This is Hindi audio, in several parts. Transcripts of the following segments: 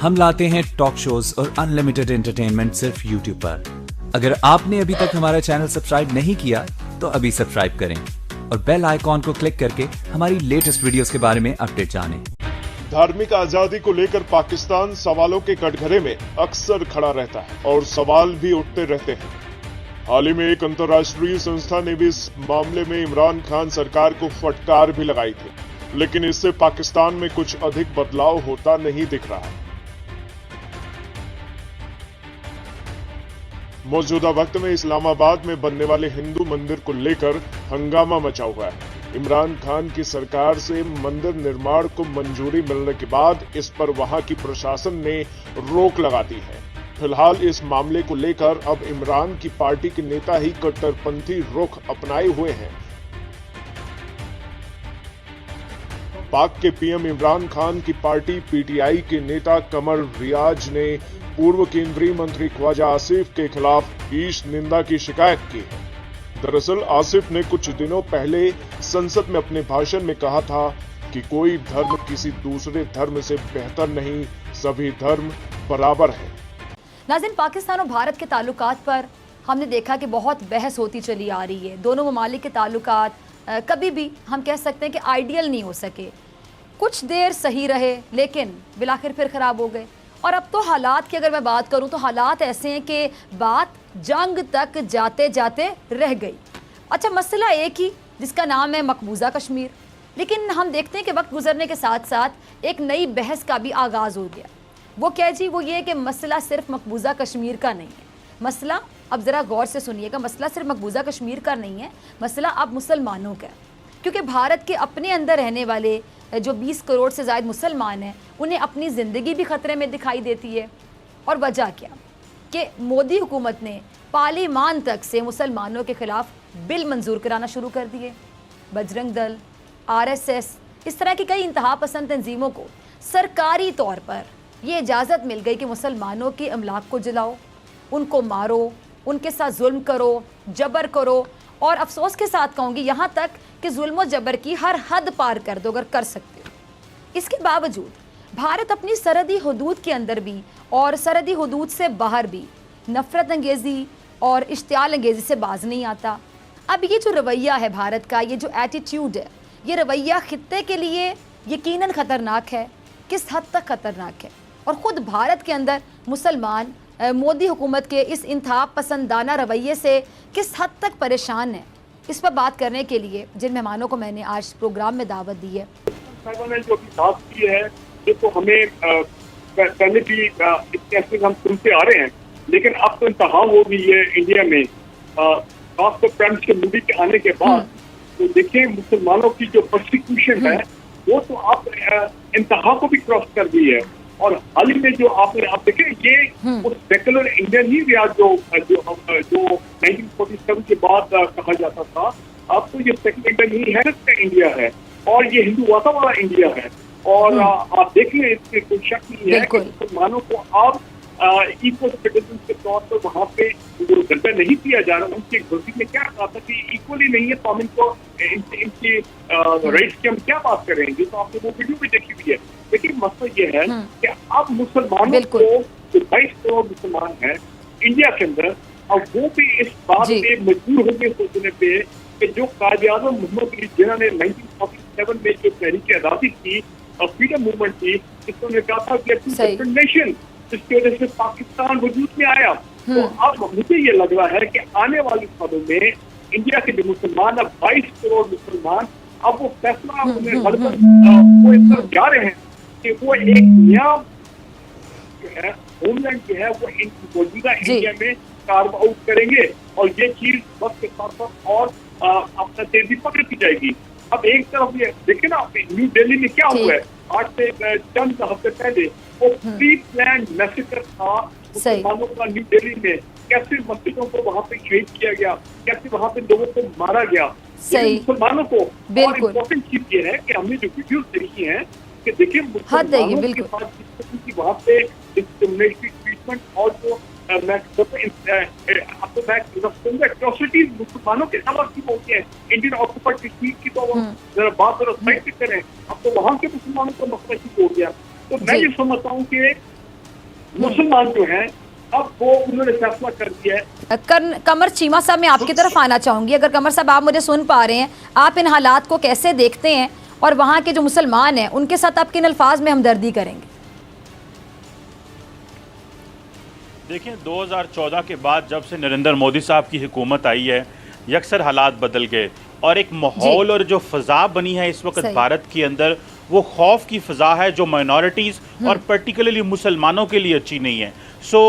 हम लाते हैं टॉक शोज और अनलिमिटेड एंटरटेनमेंट सिर्फ यूट्यूब पर। अगर आपने अभी तक हमारा चैनल सब्सक्राइब नहीं किया तो अभी सब्सक्राइब करें और बेल आइकॉन को क्लिक करके हमारी लेटेस्ट वीडियोस के बारे में अपडेट जानें। धार्मिक आजादी को लेकर पाकिस्तान सवालों के कटघरे में अक्सर खड़ा रहता है और सवाल भी उठते रहते हैं। हाल ही में एक अंतर्राष्ट्रीय संस्था ने भी इस मामले में इमरान खान सरकार को फटकार भी लगाई थी, लेकिन इससे पाकिस्तान में कुछ अधिक बदलाव होता नहीं दिख रहा है। मौजूदा वक्त में इस्लामाबाद में बनने वाले हिंदू मंदिर को लेकर हंगामा मचा हुआ है। इमरान खान की सरकार से मंदिर निर्माण को मंजूरी मिलने के बाद इस पर वहां की प्रशासन ने रोक लगा दी है। फिलहाल इस मामले को लेकर अब इमरान की पार्टी के नेता ही कट्टरपंथी रुख अपनाए हुए हैं। पाक के पीएम इमरान खान की पार्टी पीटीआई के नेता कमर रियाज ने पूर्व केंद्रीय मंत्री ख्वाजा आसिफ के खिलाफ ईश निंदा की शिकायत की है। दरअसल आसिफ ने कुछ दिनों पहले संसद में अपने भाषण में कहा था कि कोई धर्म किसी दूसरे धर्म से बेहतर नहीं, सभी धर्म बराबर है। नाज़रीन, पाकिस्तान और भारत के ताल्लुकात पर हमने देखा कि बहुत बहस होती चली आ रही है। दोनों ममालिक के ताल्लुकात कभी भी हम कह सकते हैं कि आइडियल नहीं हो सके। कुछ देर सही रहे लेकिन बिलाखिर फिर ख़राब हो गए। और अब तो हालात की अगर मैं बात करूं तो हालात ऐसे हैं कि बात जंग तक जाते जाते रह गई। अच्छा, मसला एक ही जिसका नाम है मकबूजा कश्मीर, लेकिन हम देखते हैं कि वक्त गुजरने के साथ साथ एक नई बहस का भी आगाज़ हो गया। वो क्या जी? वो ये कि मसला सिर्फ मकबूजा कश्मीर का नहीं है। मसला, अब ज़रा गौर से सुनिएगा, मसला सिर्फ मकबूजा कश्मीर का नहीं है, मसला अब मुसलमानों का है। क्योंकि भारत के अपने अंदर रहने वाले जो 20 करोड़ से ज़ायद मुसलमान हैं, उन्हें अपनी ज़िंदगी भी ख़तरे में दिखाई देती है। और वजह क्या कि मोदी हुकूमत ने पार्लियामान तक से मुसलमानों के ख़िलाफ़ बिल मंजूर कराना शुरू कर दिए। बजरंग दल, RSS, इस तरह की कई इंतहा पसंद तंजीमों को सरकारी तौर पर ये इजाज़त मिल गई कि मुसलमानों की अमलाक को जलाओ, उनको मारो, उनके साथ जुल्म करो, जबर करो। और अफसोस के साथ कहूँगी यहाँ तक कि जुल्म और जबर की हर हद पार कर दो अगर कर सकते हो। इसके बावजूद भारत अपनी सरहदी हदूद के अंदर भी और सरहदी हदूद से बाहर भी नफ़रत अंगेज़ी और इश्तियाल अंगेज़ी से बाज नहीं आता। अब ये जो रवैया है भारत का, ये जो एटीट्यूड है, ये रवैया खित्ते के लिए यकीनन ख़तरनाक है। किस हद तक ख़तरनाक है? और ख़ुद भारत के अंदर मुसलमान मोदी हुकूमत के इस इंतहा पसंदाना रवैये से किस हद तक परेशान है, इस पर बात करने के लिए जिन मेहमानों को मैंने आज प्रोग्राम में दावत दी है। ने जो बात की है देखो, हमें पहले भी इस कैसे हम सुनते आ रहे हैं, लेकिन अब तो इंतहा हो गई है इंडिया में। खासकर प्राइम मिनिस्टर मोदी के आने के बाद तो देखिए मुसलमानों की जो प्रोसिक्यूशन है वो तो आप इंतहा को भी क्रॉस कर दी है। और हाल ही में जो आपने आप देखे ये उस सेकुलर इंडिया नहीं रहा जो 1947 के बाद कहा जाता था। अब तो ये सेकुलर इंडिया नहीं है, इसका इंडिया है और ये हिंदूवाद वाला इंडिया है। और आप देख लें, इसमें कोई शक नहीं है कि मुसलमानों को अब इक्वल सिटीजन के तौर पर वहाँ पे जो दर्जा नहीं दिया जा रहा। उनकी गलती में क्या कहा था कि इक्वली नहीं है, तो हम इनको इनकी राइट्स की हम क्या बात करेंगे। तो आपने वो वीडियो भी देखी हुई है। लेकिन मसला ये है कि अब मुसलमानों को जो 22 करोड़ मुसलमान हैं इंडिया के अंदर, अब वो भी इस बात पे मजबूर हो गए सोचने पे कि जो कायद-ए-आज़म मोहम्मद अली जिन्ना ने 1947 में जो तहरीक आज़ादी की, फ्रीडम मूवमेंट थी, जिसने कहा था कि डिफरेंट नेशन, जिसकी वजह से पाकिस्तान वजूद में आया। तो अब मुझे ये लग रहा है कि आने वाले सालों में इंडिया के जो मुसलमान, अब 22 करोड़ मुसलमान, अब वो फैसला उन्हें वो इस तरफ जा रहे हैं कि वो एक नया जो है होमलैंड जो है वो मौजूदा इंडिया में कार्व आउट करेंगे। और ये चीज वक्त के साथ साथ और अपना तेजी पकड़ती जाएगी। अब एक तरफ ये देखे ना, न्यू दिल्ली में क्या हुआ है आज से चंद हफ्ते पहले, वो प्री प्लान मैसेकर था मुसलमानों का न्यू दिल्ली में। कैसे मस्जिदों को वहाँ पे शहीद किया गया, कैसे वहाँ पे लोगों को मारा गया। मुसलमानों को और इम्पोर्टेंट चीज ये है कि हमने जो वीडियोस देखी है कि देखिए मुसलमानों के पास वहाँ पे डिस्क्रिमिनेटरी ट्रीटमेंट और जो एट्रोसिटीज मुसलमानों के साथ की होती है। इंडियन ऑक्यूपाइड कश्मीर की तो जरा बात साइड करें, अब तो वहाँ के मुसलमानों का मसला शुरू हो गया। तो मैं ये समझता हूँ कि मुसलमान जो हैं अब वो उन्होंने फैसला कर दिया है। कमर चीमा साहब, मैं आपकी तरफ आना चाहूंगी। अगर कमर साहब आप मुझे सुन पा रहे हैं, आप इन हालात को कैसे देखते हैं और वहाँ के जो मुसलमान हैं उनके साथ आप किन अल्फाज में हमदर्दी करेंगे? देखिए, 2014 के बाद जब से नरेंद्र मोदी साहब की हुकूमत आई है, यकसर हालात बदल गए और एक माहौल और जो फ़ज़ा बनी है इस वक्त भारत के अंदर, वो खौफ की फ़ज़ा है जो माइनॉरिटीज़ और पर्टिकुलरली मुसलमानों के लिए अच्छी नहीं है। सो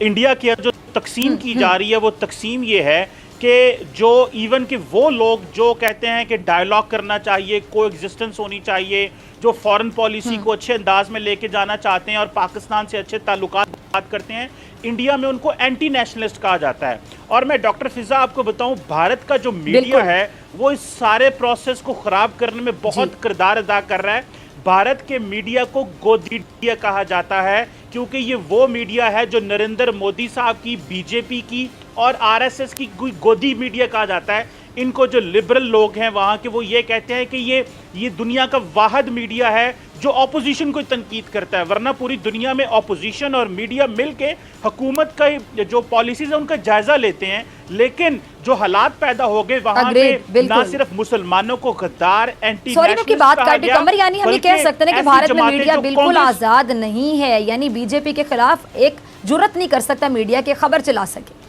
इंडिया की जो तकसीम की जा रही है, वो तकसीम ये है कि जो इवन कि वो लोग जो कहते हैं कि डायलॉग करना चाहिए, को एग्जिस्टेंस होनी चाहिए, जो फॉरेन पॉलिसी को अच्छे अंदाज में लेके जाना चाहते हैं और पाकिस्तान से अच्छे ताल्लुकात बात करते हैं, इंडिया में उनको एंटी नेशनलिस्ट कहा जाता है। और मैं डॉक्टर फिजा आपको बताऊं, भारत का जो मीडिया है वो इस सारे प्रोसेस को ख़राब करने में बहुत किरदार अदा कर रहा है। भारत के मीडिया को गोदी मीडिया कहा जाता है क्योंकि ये वो मीडिया है जो नरेंद्र मोदी साहब की, बीजेपी की और आरएसएस की गोदी मीडिया कहा जाता है। इनको जो लिबरल लोग हैं वहाँ के, वो ये कहते हैं कि ये दुनिया का वाहिद मीडिया है जो ऑपोजिशन को तनकीद करता है, वरना पूरी दुनिया में ऑपोजिशन और मीडिया मिलके हुकूमत का जो पॉलिसीज है उनका जायजा लेते हैं। लेकिन जो हालात पैदा हो गए वहाँ पे ना सिर्फ मुसलमानों को गद्दार, एंटी नेशनलिस्ट की बात काटी कमर, यानी हम ये कह सकते हैं कि भारत में मीडिया बिल्कुल आजाद नहीं है, यानी बीजेपी के खिलाफ एक जुर्रत नहीं कर सकता मीडिया के खबर चला सके।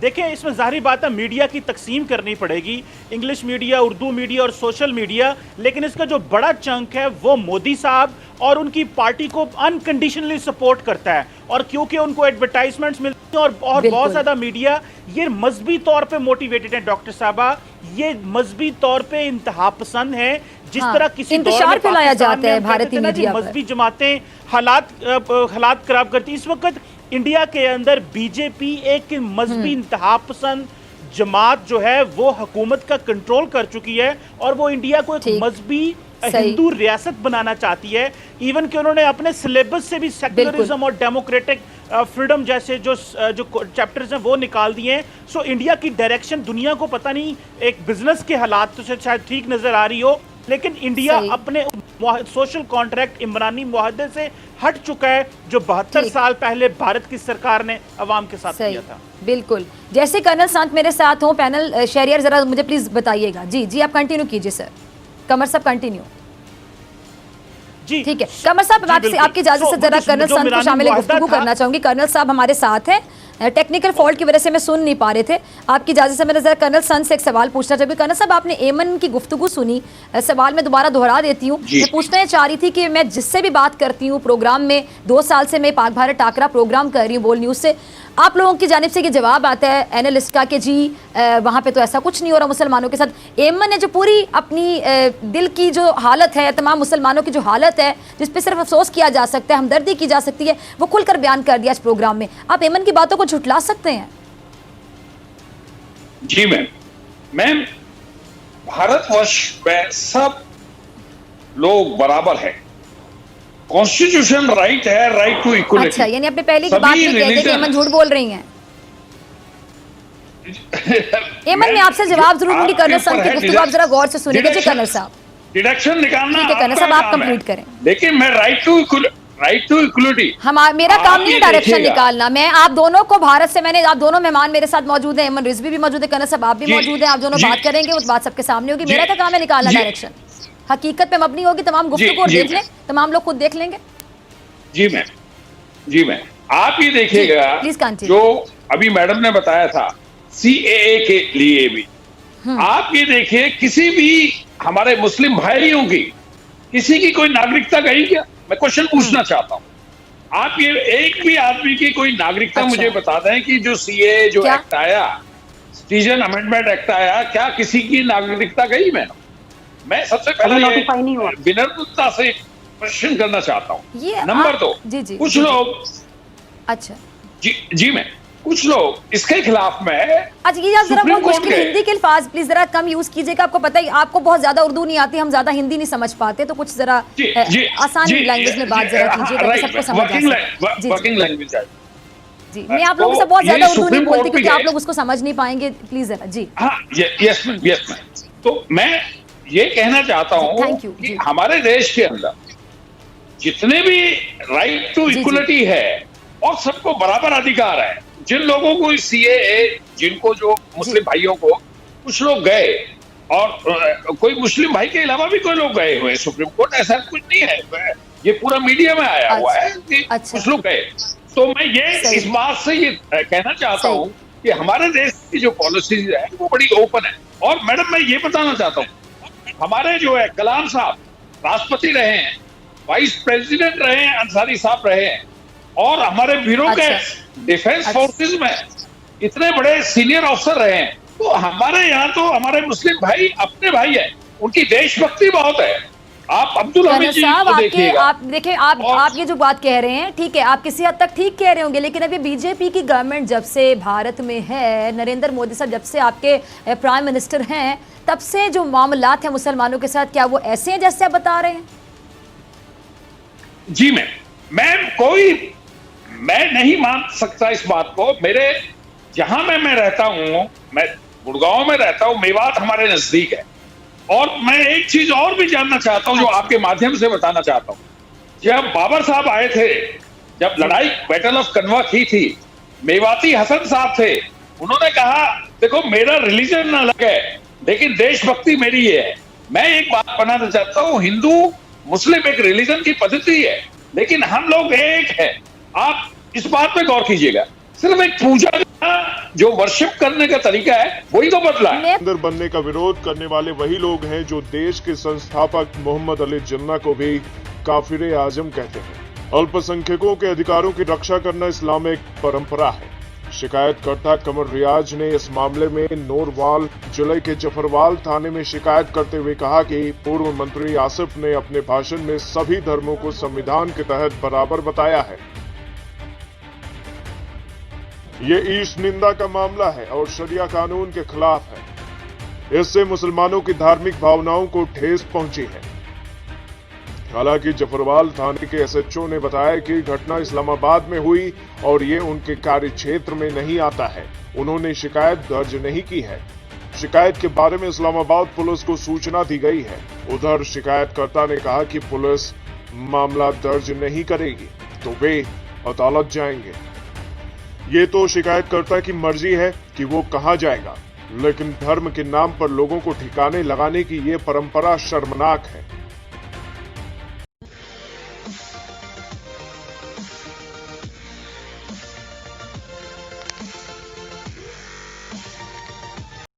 देखिए, इसमें जाहिर बात है मीडिया की तकसीम करनी पड़ेगी, इंग्लिश मीडिया, उर्दू मीडिया और सोशल मीडिया, लेकिन इसका जो बड़ा चंक है वो मोदी साहब और उनकी पार्टी को अनकंडीशनली सपोर्ट करता है। और क्योंकि उनको एडवर्टाइजमेंट्स मिलती हैं और बहुत ज़्यादा मीडिया ये मजहबी तौर पे मोटिवेटेड है। डॉक्टर साहबा, ये मजहबी तौर पे इंतहा पसंद है, जिस तरह किसी इंतशार फैलाया जाता है भारतीय मीडिया पर। मजहबी जमातें हालात खराब करती। इस वक्त इंडिया के अंदर बीजेपी एक मजहबी इंतहा पसंद जमात जो है वो हुकूमत का कंट्रोल कर चुकी है और वो इंडिया को एक मजहबी हिंदू रियासत बनाना चाहती है। इवन कि उन्होंने अपने सिलेबस से भी सेक्युलरिज्म और डेमोक्रेटिक फ्रीडम जैसे जो चैप्टर्स हैं वो निकाल दिए हैं। सो इंडिया की डायरेक्शन दुनिया को पता नहीं, एक बिजनेस के हालात तो शायद ठीक नजर आ रही हो, लेकिन इंडिया अपने सोशल कॉन्ट्रैक्ट इमरानी मुआहदे से हट चुका है जो 72 साल पहले भारत की सरकार ने अवाम के साथ किया था। बिल्कुल। जैसे कर्नल संत मेरे साथ हो, पैनल शहरियार जरा मुझे प्लीज बताइएगा। जी आप कंटिन्यू कीजिए सर। कमर साहब कंटिन्यू। जी ठीक है कमर साहब, आपकी इजाजत से जरा कर्नल संत को शामिल गुफ्तगू करना चाहूंगी। कर्नल साहब हमारे साथ हैं, टेक्निकल फॉल्ट की वजह से मैं सुन नहीं पा रहे थे। आपकी इजाजत से मैं जरा कर्नल संत से एक सवाल पूछना चाहूँगी। कर्नल साहब, आपने एमन की गुफ्तगू सुनी, सवाल मैं दोबारा दोहरा देती हूँ। मैं पूछना चाह रही थी कि मैं जिससे भी बात करती हूँ प्रोग्राम में, 2 साल से मैं पाक भारत टाकरा प्रोग्राम कर रही हूँ बोल न्यूज़ से, आप लोगों की जानिब से ये जवाब आता है एनालिस्ट का कि जी वहाँ पे तो ऐसा कुछ नहीं हो रहा मुसलमानों के साथ। एमन ने जो पूरी अपनी दिल की जो हालत है, तमाम मुसलमानों की जो हालत है जिस पे सिर्फ अफसोस किया जा सकता है, हमदर्दी की जा सकती है, वो खुलकर बयान कर दिया इस प्रोग्राम में। आप एमन की बातों को झुटला सकते हैं? जी मैम, भारतवर्ष में सब लोग बराबर है, कॉन्स्टिट्यूशन राइट है, राइट टू इक्वलिटी। अच्छा, यानी आपने पहले की बात नहीं कहते कि एमन झूठ बोल रही हैं। एमन में आपसे जवाब जरूर दूंगी, कर्नल संत की गुफ्तगू आप जरा गौर से सुनिएगा। जी कर्नल साहब, डिडक्शन निकालना ठीक है कर्नल साहब, आप कंप्लीट करें। लेकिन मैं राइट टू इक्वलिटी, मेरा काम नहीं डायरेक्शन निकालना। मैं आप दोनों को भारत से, मैंने आप दोनों मेहमान मेरे साथ मौजूद हैं, एमन रिजवी भी मौजूद है, कर्नल साहब आप भी मौजूद हैं, आप दोनों बात करेंगे, उस बात सबके सामने होगी। मेरा क्या काम है निकालना डायरेक्शन, हकीकत पे मबनी होगी, तमाम गुफ्तगू देख लें, तमाम लोग खुद देख लेंगे। जी मैम, आप ये देखिएगा जो अभी मैडम ने बताया था CAA के लिए भी, आप ये देखिए किसी भी हमारे मुस्लिम भाइयों की किसी की कोई नागरिकता गई क्या? मैं क्वेश्चन पूछना चाहता हूँ, आप ये एक भी आदमी की कोई नागरिकता मुझे बता दें कि जो CAA जो एक्ट आया, सिटीजन अमेंडमेंट एक्ट आया, क्या किसी की नागरिकता गई? मैं सबसे पहले विनम्रता से क्वेश्चन करना चाहता हूँ। नंबर 2, कुछ लोग, अच्छा जी मैं, कुछ लोग इसके खिलाफ में, अच्छा ये जरा बहुत मुश्किल हिंदी के अल्फाज प्लीज जरा कम यूज कीजिएगा। आपको पता ही, आपको बहुत ज्यादा उर्दू नहीं आती, हम ज्यादा हिंदी नहीं समझ पाते, तो कुछ जरा आसान लैंग्वेज में बात जरा कीजिएगा ताकि सबको समझ आ सके। वर्किंग लैंग्वेज जी, मैं आप लोगों से बहुत ज्यादा उर्दू नहीं बोलती क्योंकि आप लोग उसको समझ नहीं पाएंगे, प्लीज जरा। जी हाँ, यस मैम, तो मैं ये कहना चाहता हूँ कि हमारे देश के अंदर जितने भी राइट टू इक्वलिटी है और सबको बराबर अधिकार है। जिन लोगों को सीएए, जिनको जो मुस्लिम भाइयों को, कुछ लोग गए और कोई मुस्लिम भाई के अलावा भी कोई लोग गए हुए सुप्रीम कोर्ट, ऐसा कुछ नहीं है, ये पूरा मीडिया में आया हुआ है कि कुछ लोग गए। तो मैं ये इस बात से ये कहना चाहता हूँ कि हमारे देश की जो पॉलिसीज है वो बड़ी ओपन है। और मैडम मैं ये बताना चाहता हूँ, हमारे जो है कलाम साहब राष्ट्रपति रहे हैं, वाइस प्रेसिडेंट रहे हैं, अंसारी साहब रहे हैं, और हमारे ब्यूरोक्रेट्स डिफेंस फोर्सेस में इतने बड़े सीनियर ऑफिसर रहे हैं। तो हमारे यहाँ तो हमारे मुस्लिम भाई अपने भाई हैं, उनकी देशभक्ति बहुत है। आप अब्दुल हमीद जी को देखिएगा। आप देखिए, आप ये जो बात कह रहे हैं, ठीक है, आप किसी हद तक ठीक कह रहे होंगे, लेकिन अभी बीजेपी की गवर्नमेंट जब से भारत में है, नरेंद्र मोदी साहब जब से आपके प्राइम मिनिस्टर हैं, तब से जो मामलात हैं मुसलमानों के साथ, क्या वो ऐसे हैं जैसे आप बता रहे हैं? जी मैं नहीं मान सकता इस बात को। मेरे जहां मैं रहता हूं, मैं गुड़गांव में रहता हूं, मेवात हमारे नजदीक है। और मैं एक चीज और भी जानना चाहता हूं, जो आपके माध्यम से बताना चाहता हूं। जब बाबर साहब आए थे, जब लड़ाई बैटल ऑफ कनवा की थी, मेवाती हसन साहब थे, उन्होंने कहा देखो मेरा रिलीजन अलग है लेकिन देशभक्ति मेरी है। मैं एक बात बनाना चाहता हूं, हिंदू मुस्लिम एक रिलीजन की पद्धति है लेकिन हम लोग एक है। आप इस बात पे गौर कीजिएगा, सिर्फ एक पूजा का जो वर्शिप करने का तरीका है वही तो बदला है। अंदर बनने का विरोध करने वाले वही लोग हैं जो देश के संस्थापक मोहम्मद अली जिन्ना को भी काफिरे आजम कहते हैं। अल्पसंख्यकों के अधिकारों की रक्षा करना इस्लामिक परंपरा है। शिकायतकर्ता कमर रियाज ने इस मामले में नोरवाल जिले के जफरवाल थाने में शिकायत करते हुए कहा कि पूर्व मंत्री आसिफ ने अपने भाषण में सभी धर्मों को संविधान के तहत बराबर बताया है। ये ईश निंदा का मामला है और शरिया कानून के खिलाफ है। इससे मुसलमानों की धार्मिक भावनाओं को ठेस पहुंची है। हालांकि जफरवाल थाने के एसएचओ ने बताया कि घटना इस्लामाबाद में हुई और ये उनके कार्य क्षेत्र में नहीं आता है। उन्होंने शिकायत दर्ज नहीं की है। शिकायत के बारे में इस्लामाबाद पुलिस को सूचना दी गई है। उधर शिकायतकर्ता ने कहा कि पुलिस मामला दर्ज नहीं करेगी तो वे अदालत जाएंगे। ये तो शिकायतकर्ता की मर्जी है कि वो कहां जाएगा, लेकिन धर्म के नाम पर लोगों को ठिकाने लगाने की ये परंपरा शर्मनाक है।